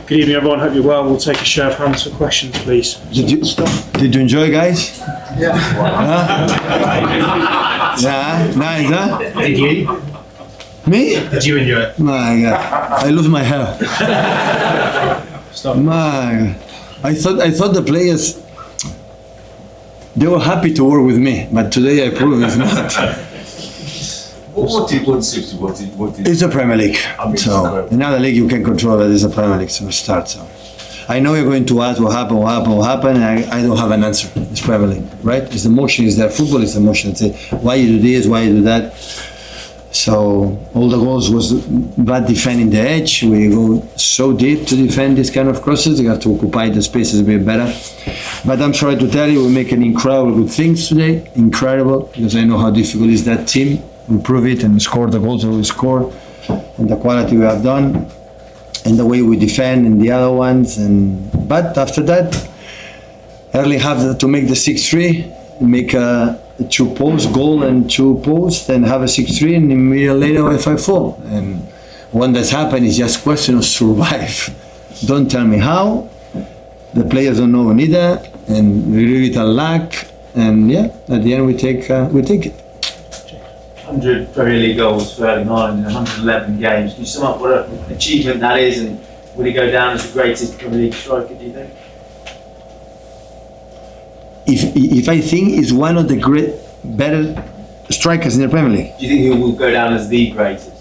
Good evening, everyone. Hope you're well. We'll take a show of hands for questions, please. Did you enjoy, guys? Yeah. Yeah, nice, huh? Did you? Me? Did you enjoy it? My God, I lose my hair. My, I thought the players, they were happy to work with me, but today I proved it's not. What did It's a Premier League, I mean, so another league you can control, but it's a Premier League, so start. So I know you're going to ask what happened, and I don't have an answer. It's Premier League, right? It's emotion, is there. Football is emotion. Say why you do this, why you do that. So all the goals was bad defending the edge. We go so deep to defend this kind of crosses. You have to occupy the spaces a bit better. But I'm sorry to tell you, we're making incredible good things today. Incredible, because I know how difficult is that team. Improve it and score the goals that we score, and the quality we have done, and the way we defend, and the other ones. But after that, Erling have to make the 6-3, make a 2-post goal and 2 posts, and have a 6-3, and immediately later a 5-4. And when that's happened, it's just question of survive. Don't tell me how. The players don't know neither, and we leave it a luck. And yeah, at the end we take it. 100 Premier League goals for Erling Haaland in 111 games. Can you sum up what an achievement that is, and will he go down as the greatest Premier League striker, do you think? If I think he's one of the better strikers in the Premier League. Do you think he will go down as the greatest?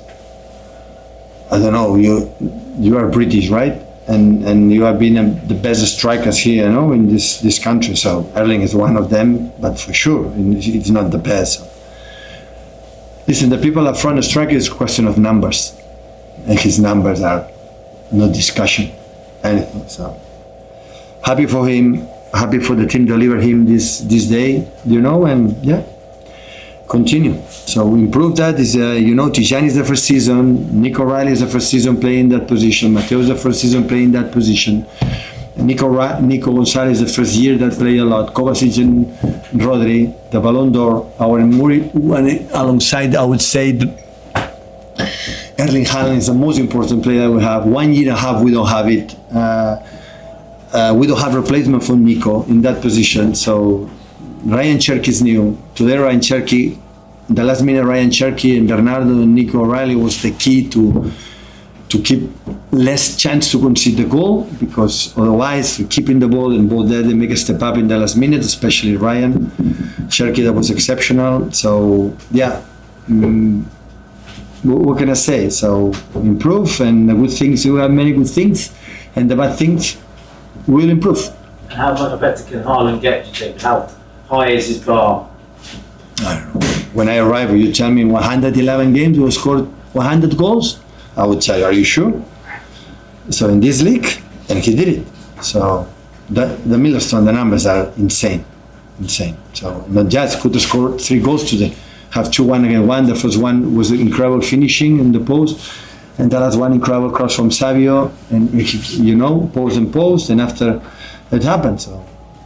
I don't know. You are British, right? And you have been the best strikers here, in this country. So Erling is one of them, but for sure, it's not the best. So. Listen, the people up front, the striker is a question of numbers, and his numbers are no discussion, anything. So happy for him, happy for the team deliver him this day, and yeah, continue. So we improve that. Is Tijjani is the first season, Nico Riley is the first season playing that position, Matteo is the first season playing that position. Nico Gonzalez the first year that play a lot. Kovacic and Rodri, the Ballon d'Or, our Muri, alongside I would say Erling Haaland is the most important player we have. 1 year and a half we don't have it. We don't have replacement for Nico in that position. So Ryan Cherky is new. Today Ryan Cherky, the last minute Ryan Cherky and Bernardo and Nico O'Reilly was the key to keep less chance to concede the goal, because otherwise keeping the ball and ball there, they make a step up in the last minute, especially Ryan Cherky, that was exceptional. So yeah, what can I say? So improve, and the good things, we have many good things, and the bad things will improve. And how much better can Haaland get, do you think? How high is his bar? I don't know. When I arrive, you tell me in 111 games we scored 100 goals, I would say, are you sure? So in this league, and he did it. So the milestone, the numbers are insane. So not just could score 3 goals today, have 2-1 against 1. The first one was incredible finishing in the post, and the last one incredible cross from Savio, and post, and after it happened. So,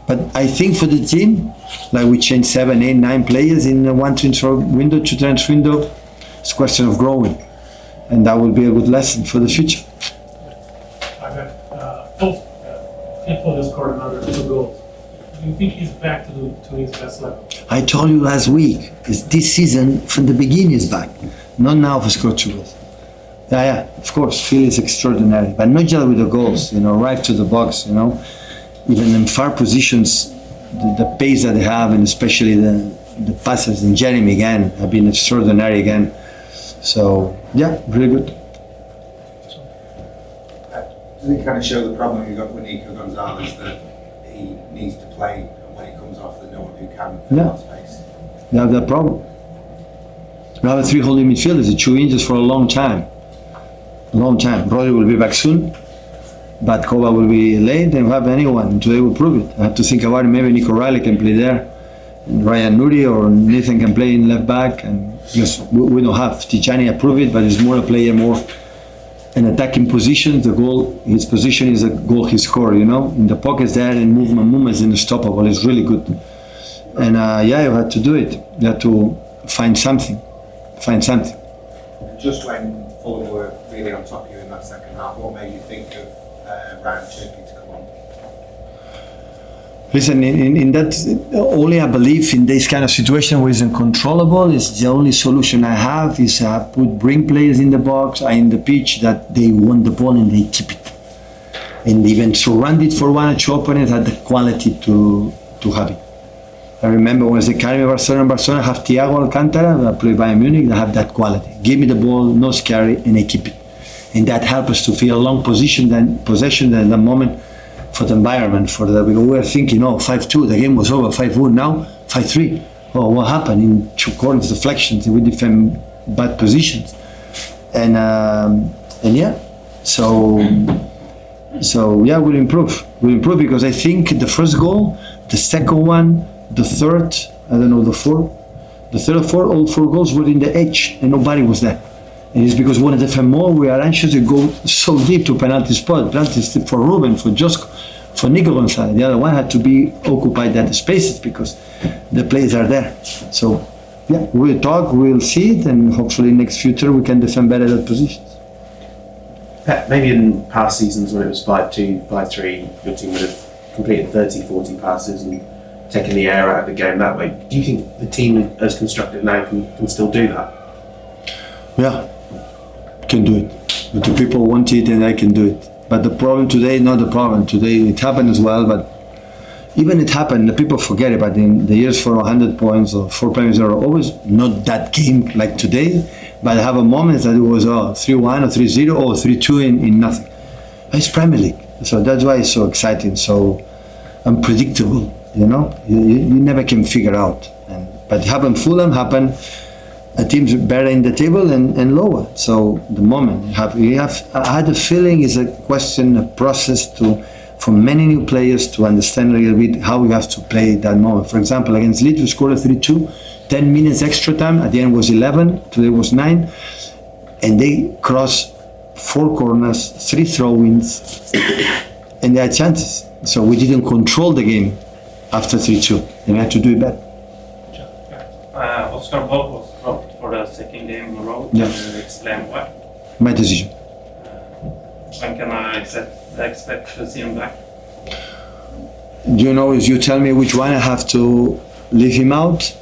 but I think for the team, like we changed 7, 8, 9 players in one transfer window, 2 transfer window. It's a question of growing. And that will be a good lesson for the future. Phil Foden scored another 2 goals. Do you think he's back to his best level? I told you last week, this season from the beginning is back. Not now for scored 2 goals. Yeah, of course, Phil is extraordinary, but not just with the goals, right to the box, even in far positions, the pace that they have, and especially the passes, and Jeremy again have been extraordinary again. So yeah, really good. Does it kind of show the problem you got with Nico Gonzalez, that he needs to play, and when he comes off, there's no one who can fill that space? We have that problem. We have a 3 holding midfielders, 2 inches for a long time. Rodri will be back soon, but Kova will be late, and we have anyone. Today will prove it. I have to think about it. Maybe Nico Riley can play there, and Ryan Nuri or Nathan can play in left back, and because we don't have Tijjani approve it, but he's more a player, more an attacking position. His position is a goal he scored, in the pockets there, and movement is unstoppable. It's really good. And you have to do it. You have to find something. Just when Fulham were really on top of you in that second half, what made you think of Ryan Turkey to come on? Listen, in that, only I believe in this kind of situation where it's uncontrollable, is the only solution I have is bring players in the box, in the pitch, that they want the ball and they keep it. And even surround it for one or two opponents had the quality to have it. I remember when the Academy of Barcelona have Thiago Alcantara, I play Bayern Munich, they have that quality. Give me the ball, no scary, and I keep it. And that helps us to feel a long possession in the moment for the environment. Because we were thinking, 5-2, the game was over, 5-1, now 5-3. Oh, what happened? In two corners, deflections, we defend bad positions. And yeah, so yeah, we'll improve. We'll improve because I think the first goal, the second one, the third, I don't know, the fourth, the third or fourth, all 4 goals were in the edge and nobody was there. And it's because we want to defend more, we are anxious to go so deep to penalty spot. Penalties for Ruben, for Josko, for Nico Gonzalez. The other one had to be occupied that spaces because the players are there. So yeah, we'll talk, we'll see it, and hopefully next future we can defend better that positions. Pep, maybe in past seasons when it was 5-2, 5-3, your team would have completed 30, 40 passes and taken the air out of the game that way. Do you think the team as constructed now can still do that? Yeah, can do it. But the people want it and I can do it. But the problem today, not the problem. Today it happened as well, but even it happened, the people forget about it. In the years for 100 points or 4 premiers are always not that game like today, but I have a moment that it was 3-1 or 3-0 or 3-2 in nothing. It's Premier League. So that's why it's so exciting, so unpredictable, you never can figure out. But it happened Fulham, happened teams better in the table and lower. So the moment I had a feeling it's a question, a process for many new players to understand a little bit how we have to play that moment. For example, against Leeds, we scored a 3-2, 10 minutes extra time, at the end was 11, today was 9, and they crossed 4 corners, 3 throw-ins, and they had chances. So we didn't control the game after 3-2, and we had to do it better. Oscar Bob was dropped for the second game in a row. Yeah. Can you explain why? My decision. When can I expect to see him back? If you tell me which one I have to leave him out,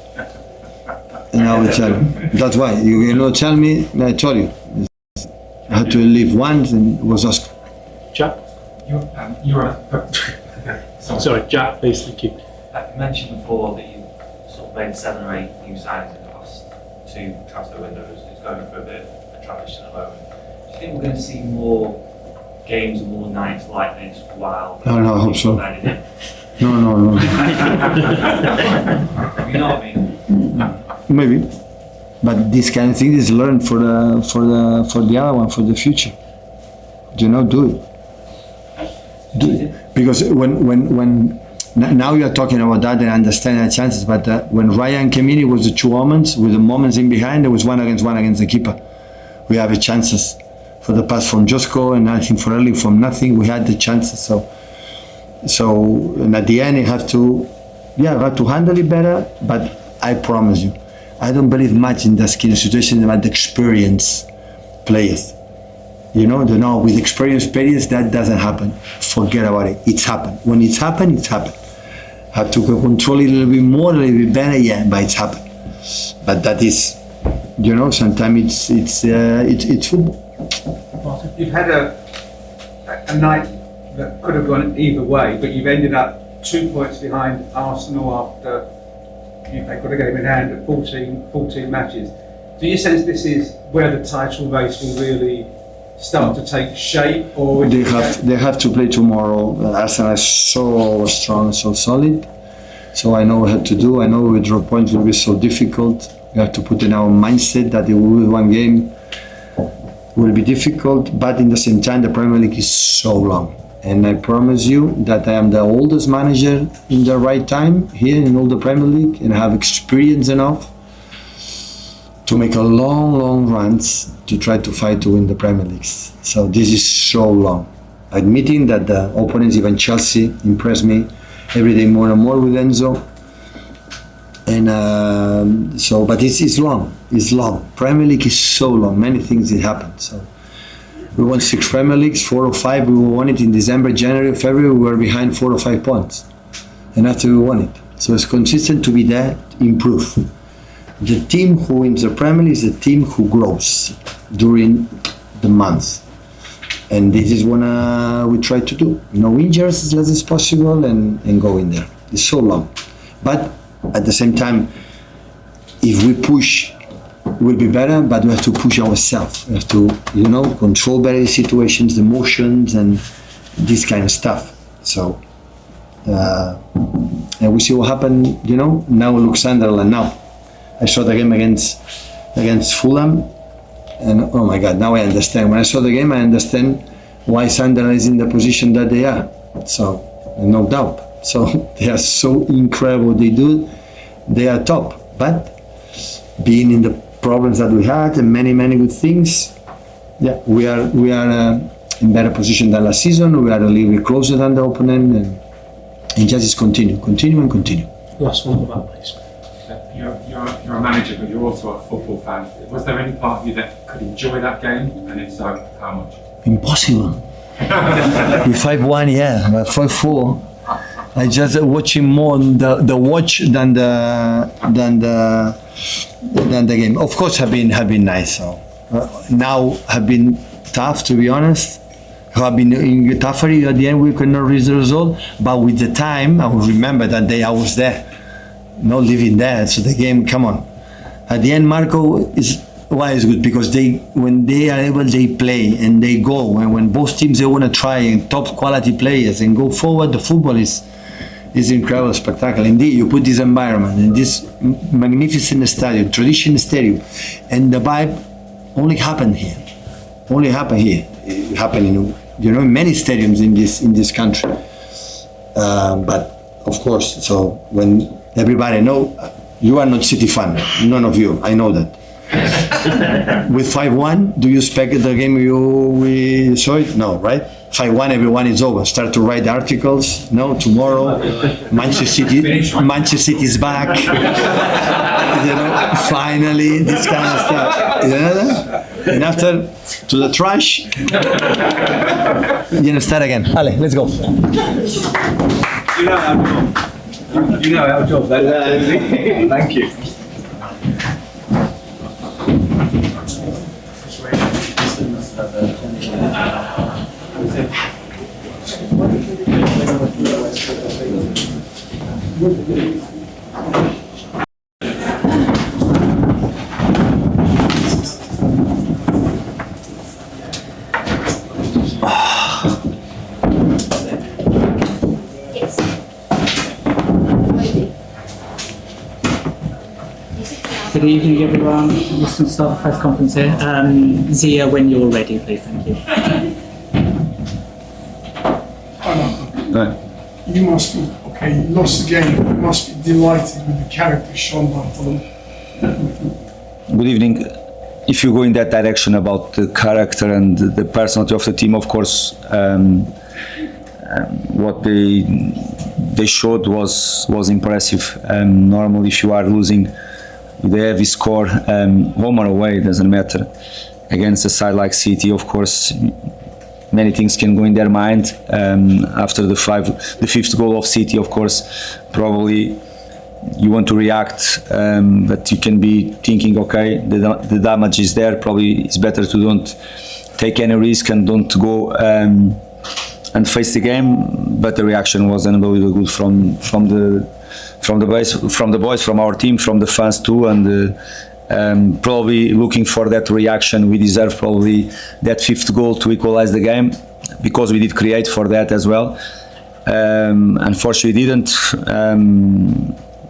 and I will tell you. That's why. You tell me, I told you. I had to leave one, and it was Oscar. Jack? Sorry, Jack, please, thank you. You mentioned before that you sort of made 7 or 8 new signings in the last 2 transfer windows. It's going for a bit of a transition at the moment. Do you think we're going to see more games and more nights like this while... No, I hope so. No. You know what I mean? Maybe. But this kind of thing is learned for the other one, for the future. Do it. Do it. Because when now you are talking about that and understand the chances, but when Ryan came in, it was the 2 moments, with the moments in behind, there was 1 against the keeper. We have the chances for the pass from Josko, and I think for Erling from nothing, we had the chances. So and at the end, you have to handle it better, but I promise you, I don't believe much in this kind of situation about the experienced players. With experienced players, that doesn't happen. Forget about it. It's happened. When it's happened, it's happened. Have to control it a little bit more, a little bit better, yeah, but it's happened. But that is, sometimes it's football. You've had a night that could have gone either way, but you've ended up 2 points behind Arsenal after they've got a game in hand at 14 matches. Do you sense this is where the title race will really start to take shape, or they have to play tomorrow? Arsenal is so strong, so solid. So I know what to do. I know withdraw points will be so difficult. We have to put in our mindset that it will be 1 game will be difficult, but in the same time the Premier League is so long. And I promise you that I am the oldest manager in the right time here in all the Premier League, and I have experience enough to make a long runs to try to fight to win the Premier League. So this is so long. Admitting that the opponents, even Chelsea, impress me every day more and more with Enzo. And but it's long. It's long. Premier League is so long. Many things that happen. So We won 6 Premier Leagues, 4 or 5. We won it in December, January, February. We were behind 4 or 5 points, and after we won it. So it's consistent to be there, improve. The team who wins the Premier League is the team who grows during the month, and this is what we try to do. No injuries as less as possible, and go in there. It's so long, but at the same time, if we push, we'll be better. But we have to push ourselves. We have to, control better the situations, the emotions, and this kind of stuff. So, and we see what happened. Now look Sunderland now. I saw the game against Fulham, and oh my God! Now I understand. When I saw the game, I understand why Sunderland is in the position that they are. So, no doubt. So they are so incredible. They are top. But being in the problems that we had and many good things, yeah, we are in better position than last season. We are a little bit closer than the opponent, and just continue. Last one of that, please. You're a manager, but you're also a football fan. Was there any part of you that could enjoy that game? And if so, how much? Impossible. With 5-1, yeah, but 5-4. I just watching more the watch than the game. Of course, have been nice. So now have been tough, to be honest. Have been in tougher. At the end, we could not reach the result. But with the time, I will remember that day I was there, not living there. So the game, come on. At the end, Marco is good because when they are able, they play and they go. And when both teams they want to try and top quality players and go forward, the football is incredible, spectacular. Indeed, you put this environment in this magnificent stadium, traditional stadium, and the vibe only happened here. It happened in many stadiums in this country. But of course, so when everybody know you are not City fan, none of you, I know that. With 5-1, do you expect the game we saw it? No, right? 5-1, everyone is over. Start to write articles. No, tomorrow, Manchester City is back. Finally, this kind of stuff. And after, to the trash. Start again. Ale, let's go. You know our job. Thank you. Good evening, everyone. This is the press conference here. Zia, when you're ready, please. Thank you. You must be, you lost the game, you must be delighted with the character shown by Fulham. Good evening. If you go in that direction about the character and the personality of the team, of course, what they showed was impressive. Normally, if you are losing with a heavy score, home or away, it doesn't matter. Against a side like City, of course, many things can go in their mind. After the fifth goal of City, of course, probably you want to react, but you can be thinking, okay, the damage is there. Probably it's better to don't take any risk and don't go and face the game. But the reaction was unbelievably good from the boys, from our team, from the fans too, and probably looking for that reaction. We deserve probably that fifth goal to equalize the game, because we did create for that as well. Unfortunately didn't.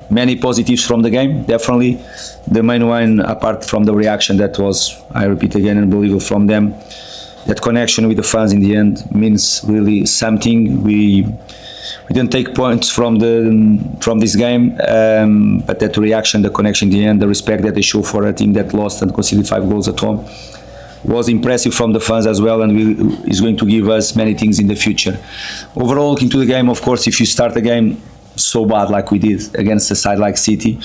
Many positives from the game, definitely. The main one, apart from the reaction, that was, I repeat again, unbelievable from them. That connection with the fans in the end means really something. We didn't take points from this game, but that reaction, the connection in the end, the respect that they show for a team that lost and conceded 5 goals at home was impressive from the fans as well, and is going to give us many things in the future. Overall, looking to the game, of course, if you start the game so bad like we did against a side like City,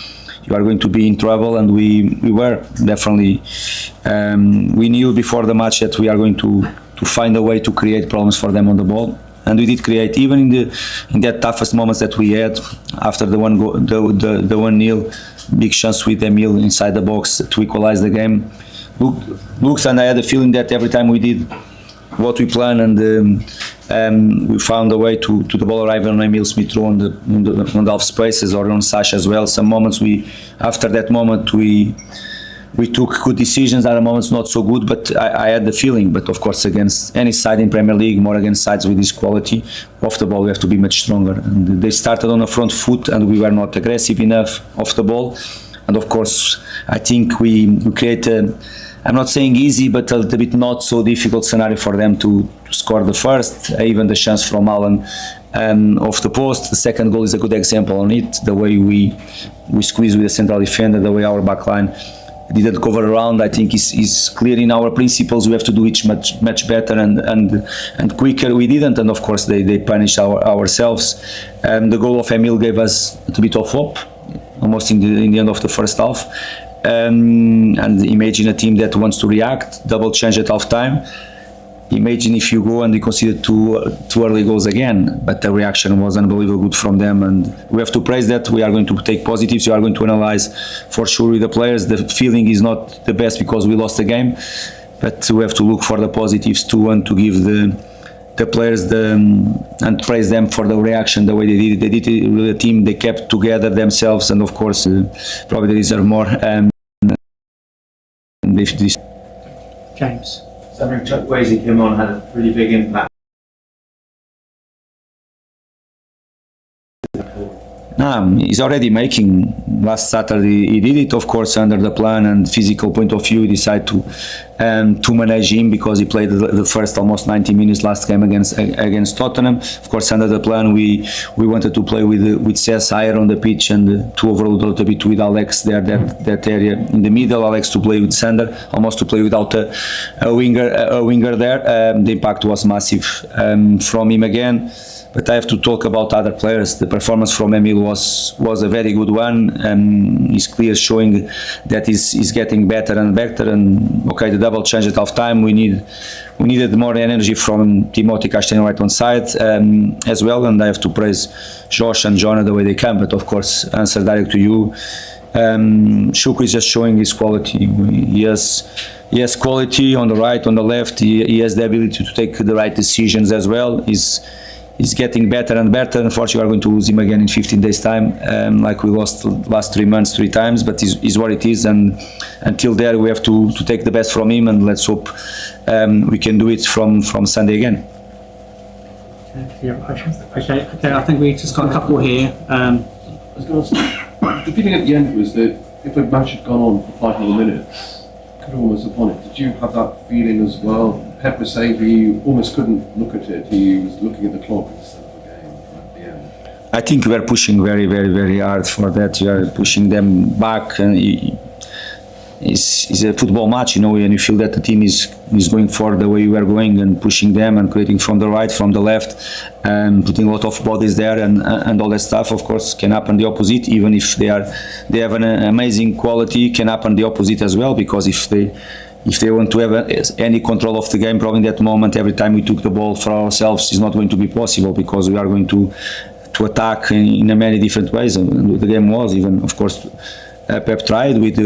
you are going to be in trouble, and we were definitely. We knew before the match that we are going to find a way to create problems for them on the ball. And we did create, even in that toughest moments that we had after the 1-0, big chance with Emile inside the box to equalize the game. Looks, and I had a feeling that every time we did what we planned, and we found a way to the ball arrive on Emile Smith Rowe on the half spaces or on Sash as well. Some moments after that moment we took good decisions. Other moments not so good, but I had the feeling. But of course, against any side in Premier League, more against sides with this quality, off the ball we have to be much stronger. And they started on the front foot, and we were not aggressive enough off the ball. And of course, I think we create I'm not saying easy, but a little bit not so difficult scenario for them to score the first. Even the chance from Haaland off the post. The second goal is a good example on it. The way we squeeze with the central defender, the way our back line didn't cover around, I think is clear in our principles. We have to do it much better and quicker. We didn't, and of course they punished ourselves. The goal of Emile gave us a bit of hope, almost in the end of the first half. And imagine a team that wants to react, double change at half time. Imagine if you go and you consider two early goals again, but the reaction was unbelievable good from them, and we have to praise that. We are going to take positives, we are going to analyze for sure with the players. The feeling is not the best because we lost the game, but we have to look for the positives too, and to give the players and praise them for the reaction, the way they did it. They did it with the team, they kept together themselves, and of course probably they deserve more. James. Samuel Chukwueze came on, had a really big impact. He's already making. Last Saturday he did it, of course, under the plan and physical point of view. He decided to manage him because he played the first almost 90 minutes last game against Tottenham. Of course, under the plan we wanted to play with Cesc higher on the pitch and to overload a little bit with Alex there, that area in the middle. Alex to play with Sander, almost to play without a winger there. The impact was massive from him again. But I have to talk about other players. The performance from Emile was a very good one, and he's clear showing that he's getting better and better. And okay, the double change at half time, we needed more energy from Timothy Castagne right on side as well. And I have to praise Josh and Jonah the way they can. But of course, answer direct to you. Shukri is just showing his quality. He has quality on the right, on the left. He has the ability to take the right decisions as well. He's getting better and better. Unfortunately, we are going to lose him again in 15 days' time, like we lost the last 3 months 3 times. But is what it is, and until there, we have to take the best from him, and let's hope we can do it from Sunday again. Okay, do you have a question? Okay. I think we just got a couple here. I was going to say, the feeling at the end was that if the match had gone on for 5 more minutes, could almost have won it. Did you have that feeling as well? Pep was saying he almost couldn't look at it. He was looking at the clock instead of the game at the end. I think we are pushing very, very, very hard for that. We are pushing them back, and it's a football match, and you feel that the team is going for the way we are going and pushing them and creating from the right, from the left, and putting a lot of bodies there and all that stuff. Of course, can happen the opposite. Even if they have an amazing quality, can happen the opposite as well, because if they want to have any control of the game, probably in that moment, every time we took the ball for ourselves, is not going to be possible, because we are going to attack in many different ways. And the game was even, of course, Pep tried with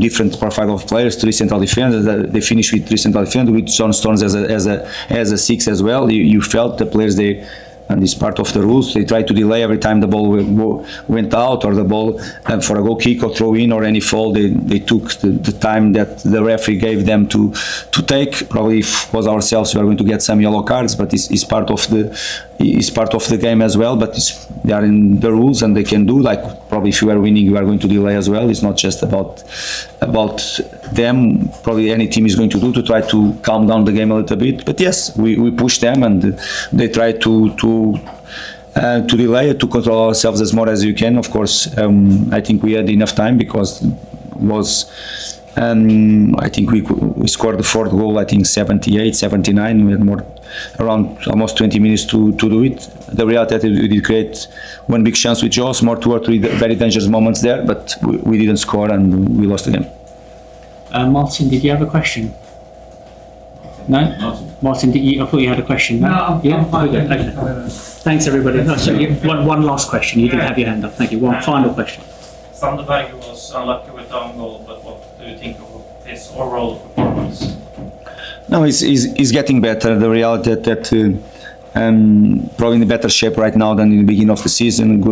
different profile of players, 3 central defenders. They finished with 3 central defenders, with John Stones as a 6 as well. You felt the players and it's part of the rules. They tried to delay every time the ball went out, or the ball for a goal kick or throw in or any fall. They took the time that the referee gave them to take. Probably if it was ourselves, we are going to get some yellow cards, but it's part of the game as well. But they are in the rules, and they can do, like, probably if you are winning, you are going to delay as well. It's not just about them. Probably any team is going to do to try to calm down the game a little bit. But yes, we push them, and they try to delay it, to control ourselves as more as you can. Of course, I think we had enough time, because I think we scored the 4th goal, I think 78, 79. We had around almost 20 minutes to do it. The reality that we did create one big chance with Joss, 2 or 3 very dangerous moments there, but we didn't score and we lost the game. Martin, did you have a question? No? Martin, I thought you had a question. No, I'm fine. Okay. Thanks, everybody. Oh, so one last question. You did have your hand up. Thank you. One final question. Sander Berge was unlucky with the own goal, but what do you think of his overall performance? No, he's getting better. The reality that probably in a better shape right now than in the beginning of the season.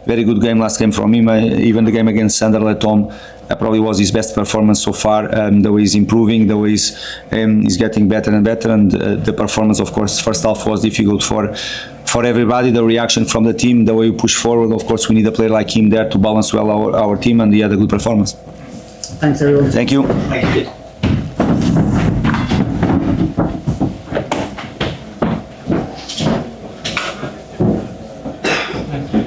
Very good game last game from him. Even the game against Sunderland at home probably was his best performance so far. The way he's improving, the way he's getting better and better, and the performance, of course, first half was difficult for everybody. The reaction from the team, the way we push forward. Of course, we need a player like him there to balance well our team, and he had a good performance. Thanks, everyone. Thank you. Thank you. Thank you.